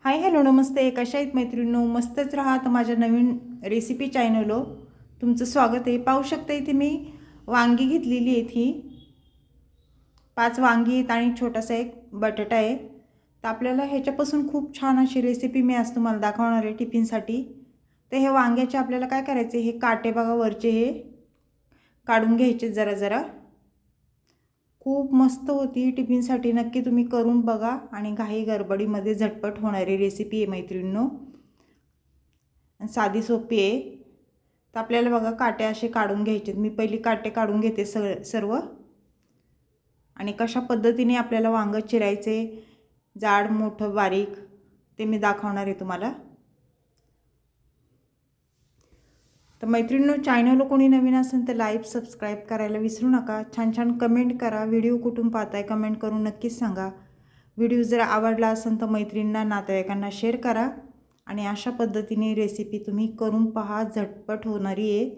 Hi hello नमस्ते. कशा आहेत मैत्रिणींनो? मस्तच राहा. तर माझ्या नवीन रेसिपी चॅनलवर तुमचं स्वागत आहे. पाहू शकता इथे मी वांगी घेतलेली आहेत. ही 5 वांगी आहेत आणि छोटासा एक बटाटा आहे. तर आपल्याला ह्याच्यापासून खूप छान अशी रेसिपी मी आज तुम्हाला दाखवणार आहे टिफिनसाठी. तर हे वांग्याचे आपल्याला काय करायचे, हे काटे बघा वरचे हे काढून घ्यायचे जरा जरा. खूप मस्त होती टिफिनसाठी. नक्की तुम्ही करून बघा आणि घाई गडबडीमध्ये झटपट होणारी रेसिपी आहे मैत्रिणींनो. साधी सोपी आहे. तर आपल्याला बघा काटे असे काढून घ्यायचे. मी पहिली काटे काढून घेते सर्व आणि कशा पद्धतीने आपल्याला वांगं चिरायचे, जाड मोठं बारीक, ते मी दाखवणार आहे तुम्हाला. तर मैत्रिणींनो, चॅनलला कोणी नवीन असेल तर लाईक सबस्क्राईब करायला विसरू नका. छान छान कमेंट करा. व्हिडिओ कुठून पाहताय कमेंट करून नक्कीच सांगा. व्हिडिओ जर आवडला असेल तर मैत्रिणींना नातेवाईकांना शेअर करा आणि अशा पद्धतीने रेसिपी तुम्ही करून पहा, झटपट होणारी आहे.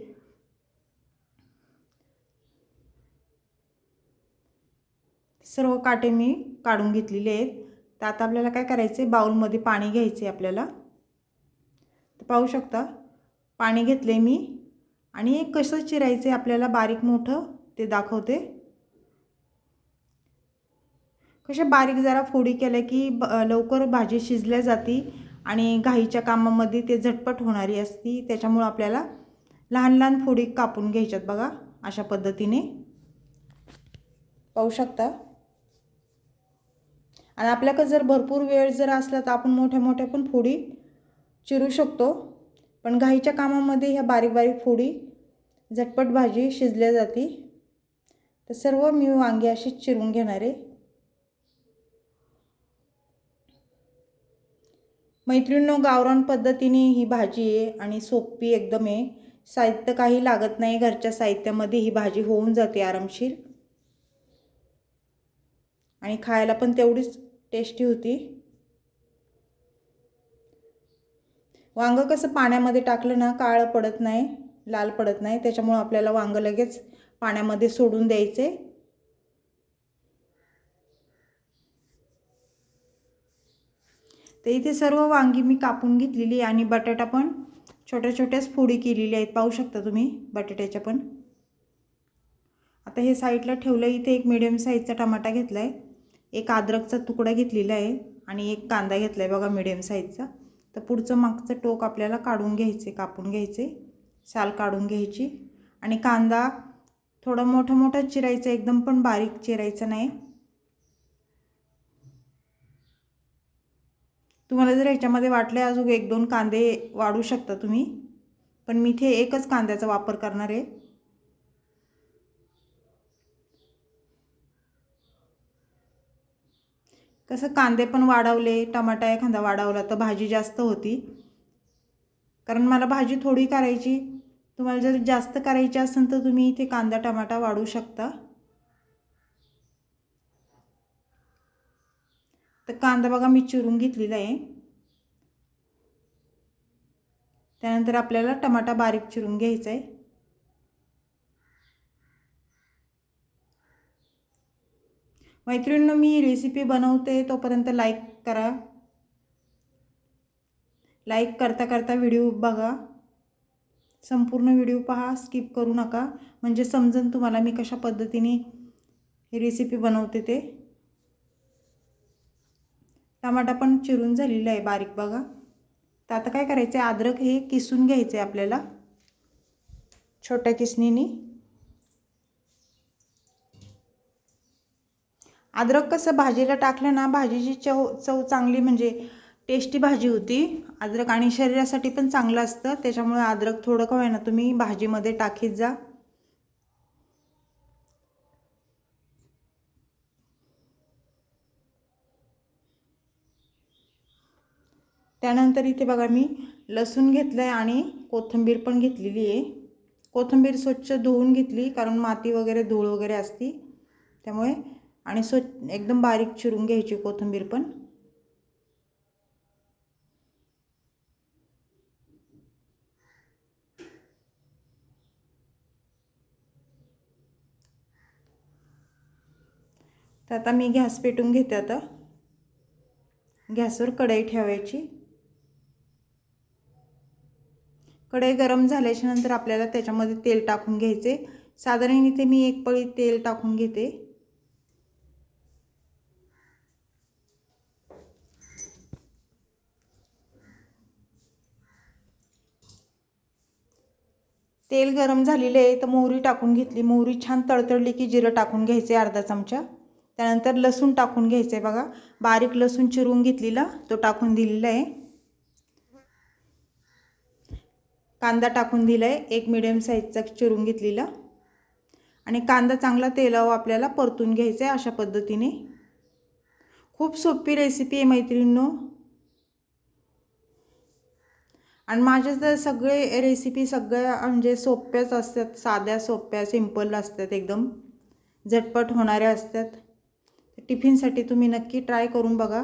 सर्व काटे मी काढून घेतलेले आहेत. तर आता आपल्याला काय करायचे, बाउलमध्ये पाणी घ्यायचे आपल्याला. तर पाहू शकता पाणी घेतले मी आणि कसं चिरायचे आपल्याला बारीक मोठं ते दाखवते. कशा बारीक जरा फोडी केल्या की लवकर भाजी शिजल्या जाती आणि घाईच्या कामामध्ये ते झटपट होणारी असती. त्याच्यामुळे आपल्याला लहान लहान फोडी कापून घ्यायच्यात बघा, अशा पद्धतीने पाहू शकता. आणि आपल्याकडे जर भरपूर वेळ जर असला तर आपण मोठ्या मोठ्या पण फोडी चिरू शकतो, पण घाईच्या कामामध्ये ह्या बारीक बारीक फोडी झटपट भाजी शिजल्या जाती. तर सर्व मी वांगी अशी चिरून घेणार आहे. मैत्रिणींनो, गावरान पद्धतीने ही भाजी आहे आणि सोपी एकदम आहे. साहित्य काही लागत नाही. घरच्या साहित्यामध्ये ही भाजी होऊन जाते आरामशीर आणि खायला पण तेवढीच टेस्टी होती. वांगं कसं पाण्यामध्ये टाकलं ना काळं पडत नाही, लाल पडत नाही. त्याच्यामुळे आपल्याला वांगं लगेच पाण्यामध्ये सोडून द्यायचे. तर इथे सर्व वांगी मी कापून घेतलेली आणि बटाटा पण छोट्या छोट्याच फोडी केलेल्या आहेत. पाहू शकता तुम्ही बटाट्याच्या पण. आता हे साईडला ठेवलं. इथे एक मीडियम साईजचा टमाटा घेतला आहे, एक अद्रकचा तुकडा घेतलेला आहे आणि एक कांदा घेतला आहे बघा मीडियम साईजचा. तर पुढचं मागचं टोक आपल्याला काढून घ्यायचे, कापून घ्यायचे, साल काढून घ्यायची. आणि कांदा थोडा मोठा मोठा चिरायचा, एकदम पण बारीक चिरायचा नाही. तुम्हाला जर ह्याच्यामध्ये वाटले अजून 1-2 कांदे वाढू शकता तुम्ही, पण मी इथे एकच कांद्याचा वापर करणार आहे. कसं कांदे पण वाढवले, टमाटा एखादा वाढवला तर भाजी जास्त होती. कारण मला भाजी थोडी करायची, तुम्हाला जर जास्त करायची असेल तर तुम्ही इथे कांदा टमाटा वाढवू शकता. तर कांदा बघा मी चिरून घेतलेला आहे. त्यानंतर आपल्याला टमाटा बारीक चिरून घ्यायचा आहे. मैत्रिणींनो, मी रेसिपी बनवते तोपर्यंत लाईक करा. लाईक करता करता व्हिडिओ बघा, संपूर्ण व्हिडिओ पहा, स्किप करू नका, म्हणजे समजेल तुम्हाला मी कशा पद्धतीने ही रेसिपी बनवते ते. टमाटा पण चिरून झालेला आहे बारीक बघा. तर आता काय करायचं आहे, अद्रक हे किसून घ्यायचे आपल्याला छोट्या किसणीने. अद्रक कसं भाजीला टाकलं ना भाजीची चव चांगली, म्हणजे टेस्टी भाजी होती. अद्रक आणि शरीरासाठी पण चांगलं असतं, त्याच्यामुळे अद्रक थोडं का होईना तुम्ही भाजीमध्ये टाकीत जा. त्यानंतर इथे बघा मी लसूण घेतलं आहे आणि कोथिंबीर पण घेतलेली आहे. कोथिंबीर स्वच्छ धुवून घेतली, कारण माती वगैरे धूळ वगैरे असती त्यामुळे. आणि एकदम बारीक चिरून घ्यायची कोथिंबीर पण. तर आता मी गॅस पेटून घेते. आता गॅसवर कढई ठेवायची. कढई गरम झाल्याच्या नंतर आपल्याला त्याच्यामध्ये तेल टाकून घ्यायचे. साधारण इथे मी 1 पळी तेल टाकून घेते. तेल गरम झालेले आहे तर मोहरी टाकून घेतली. मोहरी छान तळतळली की जिरं टाकून घ्यायचे अर्धा चमचा. त्यानंतर लसूण टाकून घ्यायचे. बघा बारीक लसूण चिरून घेतलेला तो टाकून दिलेला आहे. कांदा टाकून दिला आहे, 1 मीडियम साईजचा चिरून घेतलेला. आणि कांदा चांगला तेलावर आपल्याला परतून घ्यायचा आहे अशा पद्धतीने. खूप सोपी रेसिपी आहे मैत्रिणींनो. आणि माझ्या तर सगळे रेसिपी सगळ्या म्हणजे सोप्याच असतात, साध्या सोप्या सिंपल असतात, एकदम झटपट होणाऱ्या असतात. टिफिनसाठी तुम्ही नक्की ट्राय करून बघा.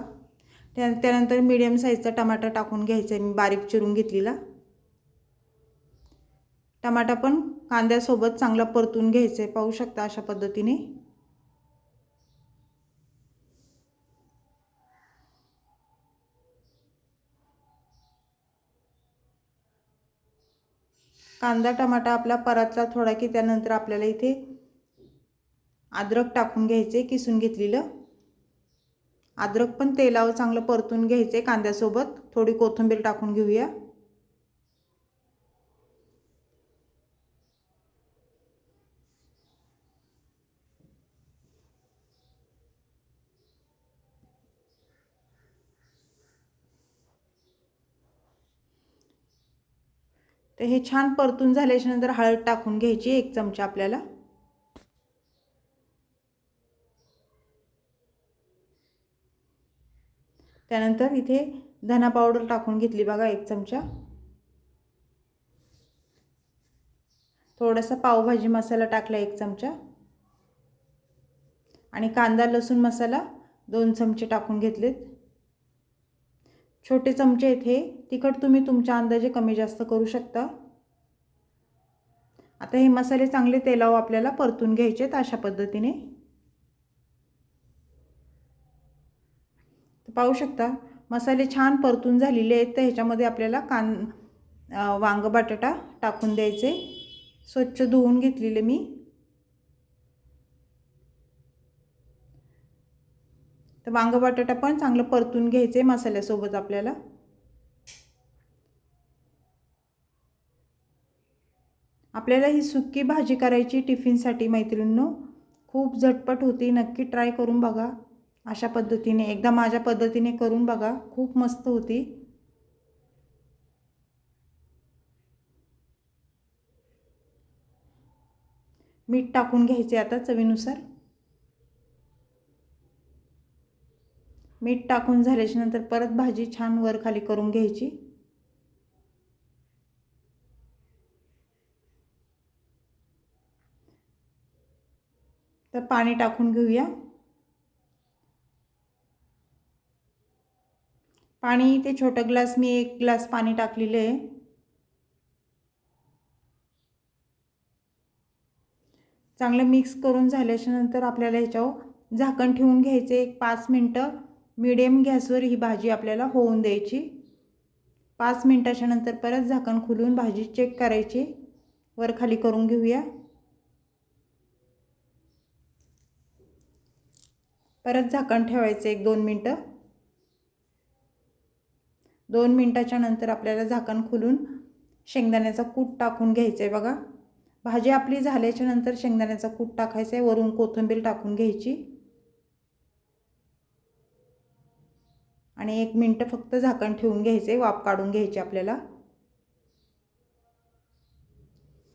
त्यानंतर मीडियम साईजचा टमाटा टाकून घ्यायचा आहे मी बारीक चिरून घेतलेला. टमाटा पण कांद्यासोबत चांगला परतून घ्यायचा आहे. पाहू शकता अशा पद्धतीने. कांदा टमाटा आपला परतला थोडा की त्यानंतर आपल्याला इथे अद्रक टाकून घ्यायचे, किसून घेतलेलं. अद्रक पण तेलावर चांगलं परतून घ्यायचे कांद्यासोबत. थोडी कोथिंबीर टाकून घेऊया. तर हे छान परतून झाल्याच्या नंतर हळद टाकून घ्यायची 1 चमचा आपल्याला. त्यानंतर इथे धना पावडर टाकून घेतली बघा 1 चमचा. थोडासा पावभाजी मसाला टाकला 1 चमचा. आणि कांदा लसूण मसाला 2 चमचे टाकून घेतलेत. छोटे चमचे इथे. तिखट तुम्ही तुमच्या अंदाजे कमी जास्त करू शकता. आता हे मसाले चांगले तेलावर आपल्याला परतून घ्यायचे आहेत अशा पद्धतीने. पाहू शकता मसाले छान परतून झालेले आहेत. तर ह्याच्यामध्ये आपल्याला वांग बटाटा टाकून द्यायचे. स्वच्छ धुवून घेतलेले मी. तर वांग बटाटा पण चांगलं परतून घ्यायचे मसाल्यासोबत आपल्याला. आपल्याला ही सुक्की भाजी करायची टिफिनसाठी मैत्रिणींनो. खूप झटपट होती. नक्की ट्राय करून बघा अशा पद्धतीने. एकदा माझ्या पद्धतीने करून बघा, खूप मस्त होती. मीठ टाकून घ्यायचे आता चवीनुसार. मीठ टाकून झाल्याच्या नंतर परत भाजी छान वर खाली करून घ्यायची. तर पाणी टाकून घेऊया. पाणी ते छोटा ग्लास मी 1 ग्लास पाणी टाकलेले आहे. चांगलं मिक्स करून झाल्याच्या नंतर आपल्याला ह्याच्यावर झाकण ठेवून घ्यायचे. 1-5 मिनटं मीडियम गॅसवर ही भाजी आपल्याला होऊन द्यायची. 5 मिनटाच्या नंतर परत झाकण खोलून भाजी चेक करायची. वर खाली करून घेऊया. परत झाकण ठेवायचं 1-2 मिनटं. 2 मिनटाच्या नंतर आपल्याला झाकण खोलून शेंगदाण्याचा कूट टाकून घ्यायचं आहे बघा. भाजी आपली झाल्याच्या नंतर शेंगदाण्याचा कूट टाकायचा आहे. वरून कोथिंबीर टाकून घ्यायची. आणि 1 मिनटं फक्त झाकण ठेवून घ्यायचे. वाफ काढून घ्यायची आपल्याला.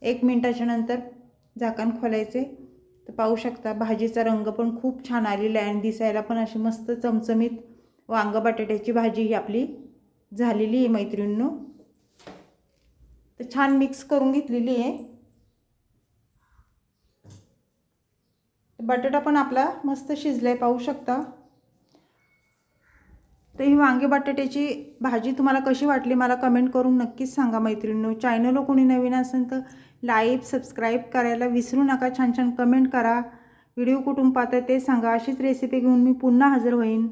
1 मिनटाच्या नंतर झाकण खोलायचे. तर पाहू शकता भाजीचा रंग पण खूप छान आलेला आहे आणि दिसायला पण अशी मस्त चमचमीत वांग बटाट्याची भाजी ही आपली झालेली आहे मैत्रिणींनो. तर छान मिक्स करून घेतलेली आहे. बटाटा पण आपला मस्त शिजलाय पाहू शकता. तर ही वांगे बटाट्याची भाजी तुम्हाला कशी वाटली मला कमेंट करून नक्कीच सांगा मैत्रिणींनो. चॅनलला कोणी नवीन असेल तर लाईक सबस्क्राईब करायला विसरू नका. छान छान कमेंट करा. व्हिडिओ कुठून पाहता ते सांगा. अशीच रेसिपी घेऊन मी पुन्हा हजर होईन.